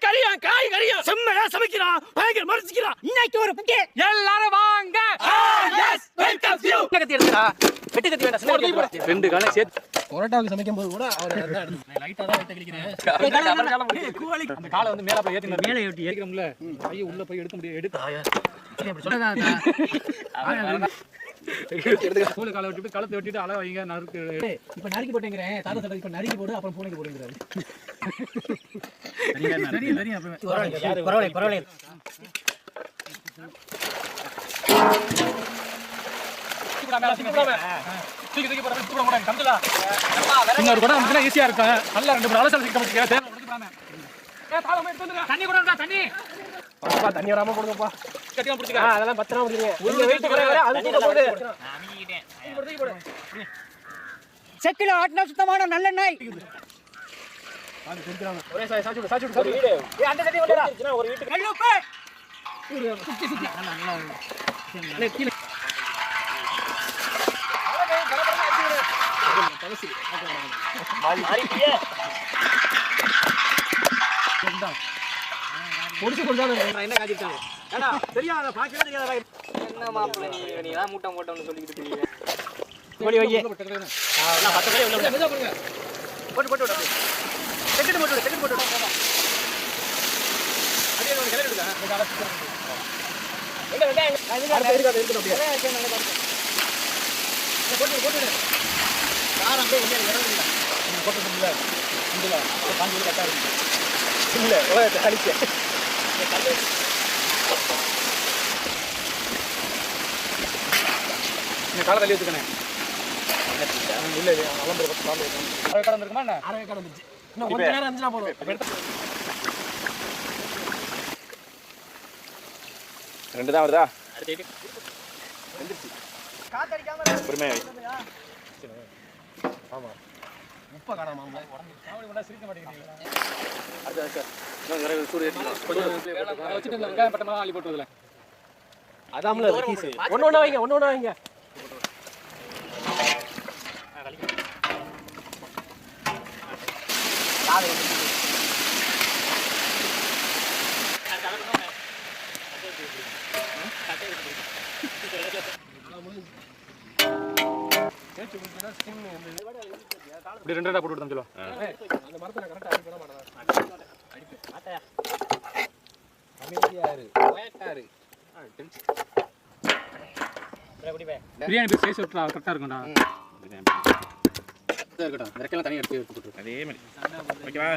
கறியும் காய் கறியும் செம்மையா சமைக்கிறான். பயங்கர மரிச்சிக்கிறான். இன்னைக்கு ஒரு புக்கே எல்லாரும் வாங்க. Yes welcome you. கத்தி எடுத்துடா. வெட்டி கத்தி வேண்டாம். சின்ன கத்தி. ரெண்டு காலை சேர்த்து பரோட்டாவுக்கு சமைக்கும் போது கூட அவர் லைட்டா தான் வெட்ட கிளிக்கிறேன். அந்த காலை வந்து மேல போய் ஏத்தி மேலே ஏத்தி ஏத்திக்கறோம்ல. கை உள்ள போய் எடுக்க முடியாது. எடுத்து அப்படி சொல்லாதடா. எடுத்து கோழி காலை வெட்டிட்டு கழுத்தை வெட்டிட்டு அளவு வைங்க நறுக்கு. இப்ப நறுக்கி போட்டேங்கறேன். தாத்தா சொல்றது இப்ப நறுக்கி போடு அப்புறம் பூனைக்கு போடுங்கறாரு. சரியா பரவாயில்லை. இன்னொரு கூட வந்து ஈஸியா இருக்கும். நல்லா ரெண்டு மூணு அலசல் சிக்க வச்சுக்க. தேவை எடுத்துறானே. தாளமா எடுத்து வந்துடா. தண்ணி கூட இருந்தா தண்ணி. அப்பா தண்ணி வராம போடுங்கப்பா. கட்டியா புடிச்சுக்க. அதெல்லாம் பத்திரமா புடிங்க. உள்ள வெயிட் குறைய வர அது தூக்க போடு. நான் போடு. செக்கில ஆட்னா சுத்தமான நல்லெண்ணெய். அது குடிக்குறாங்க. ஒரே சாச்சு வீடு. ஏய் அந்த சட்டி வந்துடா. ஒரு வீட்டுக்கு கல்லுப்பு. சுத்தி நல்லா நல்லா கீழ தலசி மாறிட்டியே. பொடிச்சு கொடுத்தானே என்ன காட்டிட்டாங்க. ஏடா தெரியாத பாக்கவே தெரியாதடா. என்ன மாப்ள நீ தான் மூட்டை மூட்டம்னு சொல்லிக்கிட்டு இருக்கீங்க. கோழி வையே. நான் 10 கோழி உள்ள மெதுவா போடுங்க. போட்டு விடு. செக்கெட் போட்டு விடு. அப்படியே ஒரு கிளறி விடுங்க. இந்த கால சுத்தம் பண்ணு. எங்க இருக்கு அப்படியே. போட்டு விடு. காரம் அப்படியே வெளிய இறங்குங்க. நீங்க போட்டுட்டீங்களா? இந்தல காஞ்சி கட்டா இருக்கு. இல்ல ஓய தளிக்க. நீ கால தள்ளி வச்சுக்கனே. இல்ல அலம்பர பத்து கால வைக்கணும். அரை கடந்து இருக்குமா என்ன? அரை கடந்துச்சு. இன்னும் கொஞ்ச நேரம் இருந்துனா போதும். ரெண்டு தான் வருதா? அடுத்து வந்துருச்சு. காத்தடிக்காம பொறுமையா ஆமா உப்ப காணாம காமெடி பண்ணா சிரிக்க மாட்டேங்கிறீங்களா? அடுத்து இன்னும் நிறைய சூடு ஏத்திடலாம். கொஞ்சம் வச்சிட்டு இந்த வெங்காயம் பட்டமா அள்ளி போட்டுறதுல. அதாம்ல கீஸ். ஒண்ணு வைங்க. காலை வந்து இப்படி ரெண்டா போட்டு விட்டு சொல்லுவா. அந்த மரத்தை நான் கரெக்டா அடிக்க மாட்டேன். மாட்டயா அமைதியாரு ஓயட்டாரு பிரியாணி பீஸ் சைஸ் விட்டுறா கரெக்டா இருக்கும்டா. இருக்கட்டும் ரெக்கையெல்லாம் தனியாக எடுத்து போட்டு அதே மாதிரி ஓகேவா.